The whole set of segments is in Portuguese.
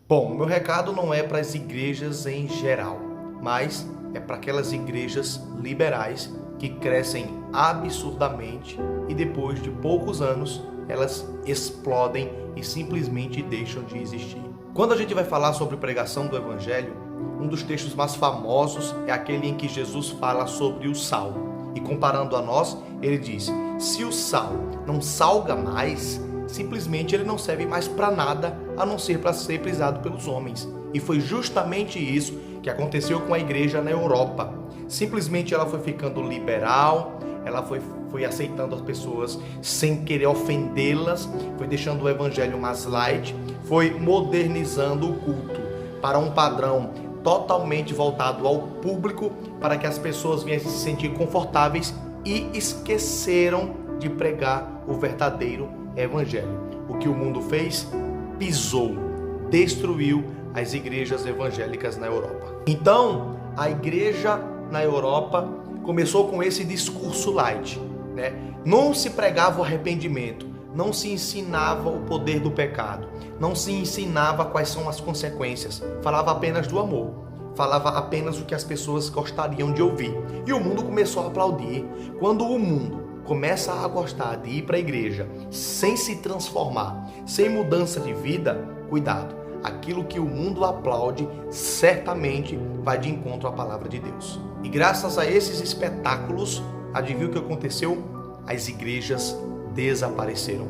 Bom, o meu recado não é para as igrejas em geral, mas é para aquelas igrejas liberais que crescem absurdamente e depois de poucos anos elas explodem e simplesmente deixam de existir. Quando a gente vai falar sobre pregação do Evangelho, um dos textos mais famosos é aquele em que Jesus fala sobre o sal. E comparando a nós, ele diz: se o sal não salga mais, simplesmente ele não serve mais para nada, a não ser para ser pisado pelos homens. E foi justamente isso que aconteceu com a igreja na Europa. Simplesmente ela foi ficando liberal, ela foi aceitando as pessoas sem querer ofendê-las, foi deixando o evangelho mais light, foi modernizando o culto para um padrão totalmente voltado ao público, para que as pessoas viessem se sentir confortáveis, e esqueceram de pregar o verdadeiro evangelho. O que o mundo fez? Pisou, destruiu as igrejas evangélicas na Europa. Então, a igreja na Europa começou com esse discurso light, né? Não se pregava o arrependimento, não se ensinava o poder do pecado, não se ensinava quais são as consequências, falava apenas do amor, falava apenas o que as pessoas gostariam de ouvir. E o mundo começou a aplaudir. Quando o mundo começa a gostar de ir para a igreja sem se transformar, sem mudança de vida, cuidado, aquilo que o mundo aplaude certamente vai de encontro à palavra de Deus. E graças a esses espetáculos, adivinha o que aconteceu? As igrejas desapareceram.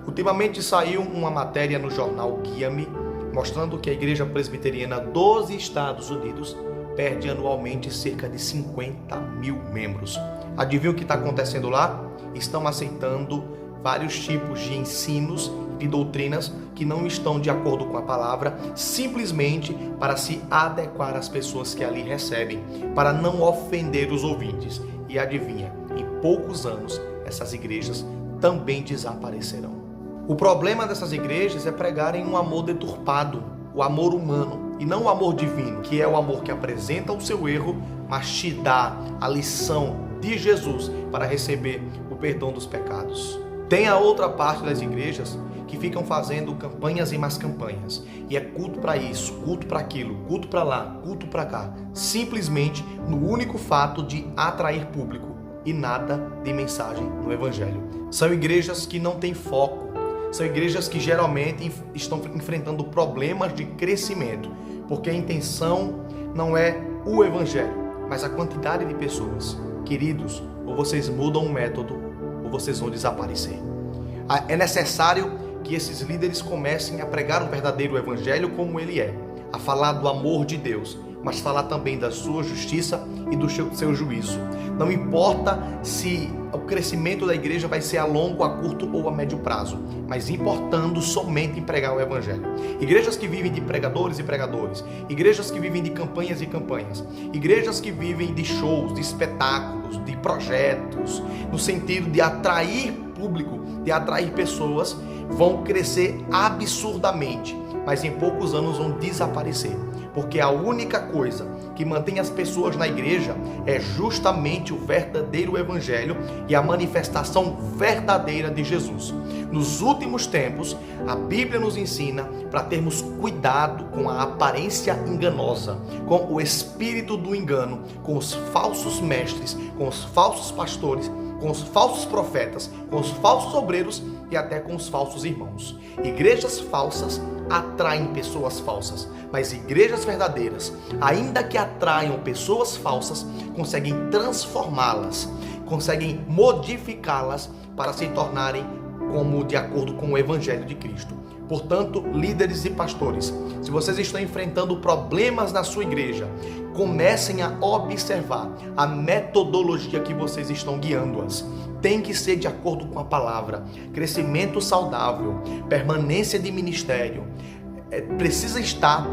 Ultimamente saiu uma matéria no jornal Guia-me, mostrando que a igreja presbiteriana dos Estados Unidos perde anualmente cerca de 50 mil membros. Adivinha o que está acontecendo lá? Estão aceitando vários tipos de ensinos e doutrinas que não estão de acordo com a palavra, simplesmente para se adequar às pessoas que ali recebem, para não ofender os ouvintes. E adivinha, em poucos anos essas igrejas também desaparecerão. O problema dessas igrejas é pregarem um amor deturpado, o amor humano, e não o amor divino, que é o amor que apresenta o seu erro, mas te dá a lição de Jesus para receber o perdão dos pecados. Tem a outra parte das igrejas que ficam fazendo campanhas e mais campanhas, e é culto para isso, culto para aquilo, culto para lá, culto para cá, simplesmente no único fato de atrair público e nada de mensagem no evangelho. São igrejas que não têm foco, são igrejas que geralmente estão enfrentando problemas de crescimento, porque a intenção não é o evangelho, mas a quantidade de pessoas. Queridos, ou vocês mudam o método, ou vocês vão desaparecer. É necessário que esses líderes comecem a pregar o verdadeiro evangelho como ele é, a falar do amor de Deus, mas falar também da sua justiça e do seu juízo. Não importa se o crescimento da igreja vai ser a longo, a curto ou a médio prazo, mas importando somente em pregar o evangelho. Igrejas que vivem de pregadores e pregadores, igrejas que vivem de campanhas e campanhas, igrejas que vivem de shows, de espetáculos, de projetos, no sentido de atrair público, de atrair pessoas, vão crescer absurdamente, mas em poucos anos vão desaparecer, porque a única coisa que mantém as pessoas na igreja é justamente o verdadeiro evangelho e a manifestação verdadeira de Jesus. Nos últimos tempos, a Bíblia nos ensina para termos cuidado com a aparência enganosa, com o espírito do engano, com os falsos mestres, com os falsos pastores, com os falsos profetas, com os falsos obreiros e até com os falsos irmãos. Igrejas falsas atraem pessoas falsas, mas igrejas verdadeiras, ainda que atraiam pessoas falsas, conseguem transformá-las, conseguem modificá-las para se tornarem como de acordo com o Evangelho de Cristo. Portanto, líderes e pastores, se vocês estão enfrentando problemas na sua igreja, comecem a observar a metodologia que vocês estão guiando-as. Tem que ser de acordo com a palavra, crescimento saudável, permanência de ministério, precisa estar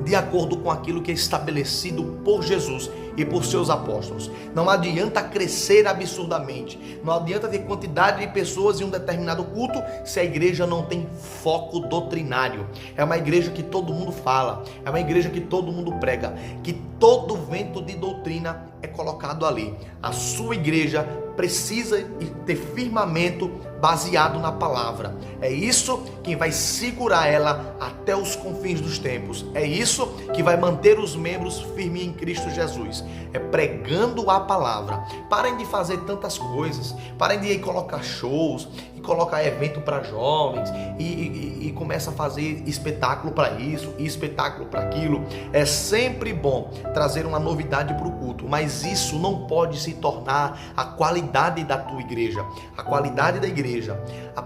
de acordo com aquilo que é estabelecido por Jesus e por seus apóstolos. Não adianta crescer absurdamente, não adianta ter quantidade de pessoas em um determinado culto se a igreja não tem foco doutrinário. É uma igreja que todo mundo fala, é uma igreja que todo mundo prega, que todo vento de doutrina é colocado ali. A sua igreja precisa ter firmamento baseado na palavra. É isso que vai segurar ela até os confins dos tempos. É isso que vai manter os membros firmes em Cristo Jesus. É pregando a palavra. Parem de fazer tantas coisas. Parem de colocar shows e colocar evento para jovens e começa a fazer espetáculo para isso e espetáculo para aquilo. É sempre bom trazer uma novidade para o culto, mas isso não pode se tornar a qualidade da tua igreja. A qualidade da igreja,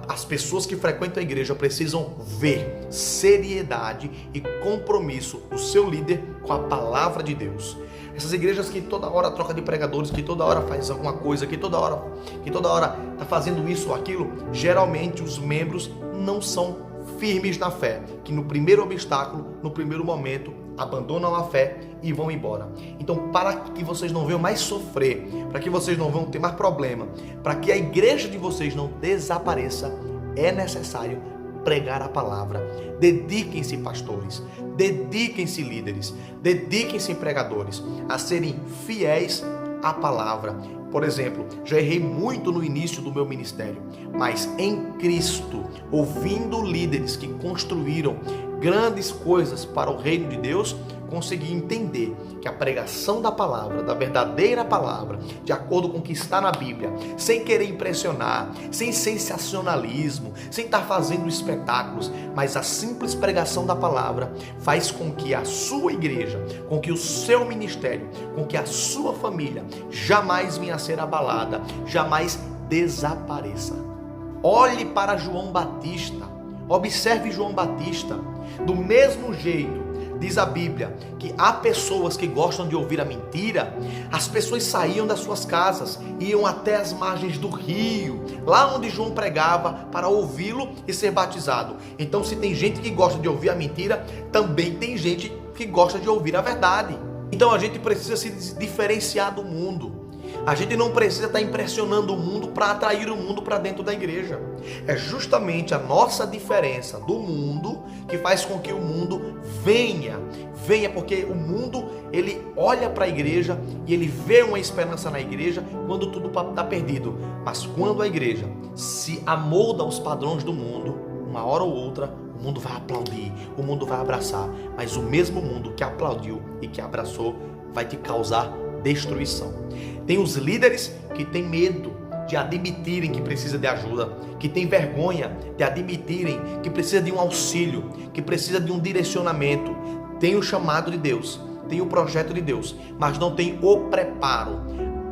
as pessoas que frequentam a igreja precisam ver seriedade e compromisso do seu líder com a palavra de Deus. Essas igrejas que toda hora troca de pregadores, que toda hora faz alguma coisa, que toda hora está fazendo isso ou aquilo, geralmente os membros não são firmes na fé, que no primeiro obstáculo, no primeiro momento, abandonam a fé e vão embora. Então, para que vocês não venham mais sofrer, para que vocês não venham ter mais problema, para que a igreja de vocês não desapareça, é necessário pregar a palavra. Dediquem-se, pastores, dediquem-se, líderes, dediquem-se, pregadores, a serem fiéis à palavra. Por exemplo, já errei muito no início do meu ministério, mas em Cristo, ouvindo líderes que construíram grandes coisas para o reino de Deus, consegui entender que a pregação da palavra, da verdadeira palavra, de acordo com o que está na Bíblia, sem querer impressionar, sem sensacionalismo, sem estar fazendo espetáculos, mas a simples pregação da palavra faz com que a sua igreja, com que o seu ministério, com que a sua família jamais venha a ser abalada, jamais desapareça. Olhe para João Batista, observe João Batista. Do mesmo jeito, diz a Bíblia, que há pessoas que gostam de ouvir a mentira. As pessoas saíam das suas casas, iam até as margens do rio, lá onde João pregava, para ouvi-lo e ser batizado. Então, se tem gente que gosta de ouvir a mentira, também tem gente que gosta de ouvir a verdade. Então a gente precisa se diferenciar do mundo. A gente não precisa estar impressionando o mundo para atrair o mundo para dentro da igreja. É justamente a nossa diferença do mundo que faz com que o mundo venha, porque o mundo, ele olha para a igreja e ele vê uma esperança na igreja quando tudo está perdido. Mas quando a igreja se amolda aos padrões do mundo, uma hora ou outra, o mundo vai aplaudir, o mundo vai abraçar. Mas o mesmo mundo que aplaudiu e que abraçou vai te causar destruição. Tem os líderes que têm medo de admitirem que precisa de ajuda, que tem vergonha de admitirem que precisa de um auxílio, que precisa de um direcionamento. Tem o chamado de Deus, tem o projeto de Deus, mas não tem o preparo.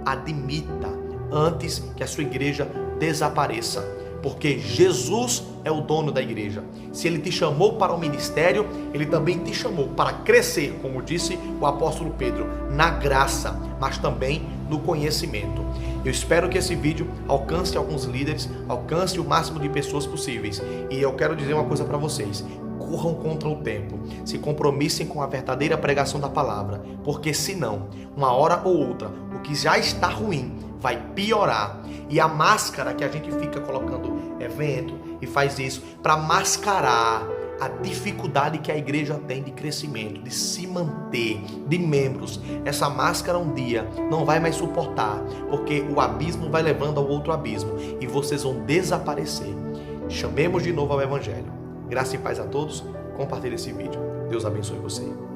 Admita antes que a sua igreja desapareça, porque Jesus é o dono da igreja. Se ele te chamou para o ministério, ele também te chamou para crescer, como disse o apóstolo Pedro, na graça, mas também no conhecimento. Eu espero que esse vídeo alcance alguns líderes, alcance o máximo de pessoas possíveis. E eu quero dizer uma coisa para vocês: corram contra o tempo, se compromissem com a verdadeira pregação da palavra, porque senão, uma hora ou outra, o que já está ruim vai piorar. E a máscara que a gente fica colocando evento e faz isso para mascarar a dificuldade que a igreja tem de crescimento, de se manter, de membros. Essa máscara um dia não vai mais suportar, porque o abismo vai levando ao outro abismo e vocês vão desaparecer. Chamemos de novo ao evangelho. Graça e paz a todos. Compartilhe esse vídeo. Deus abençoe você.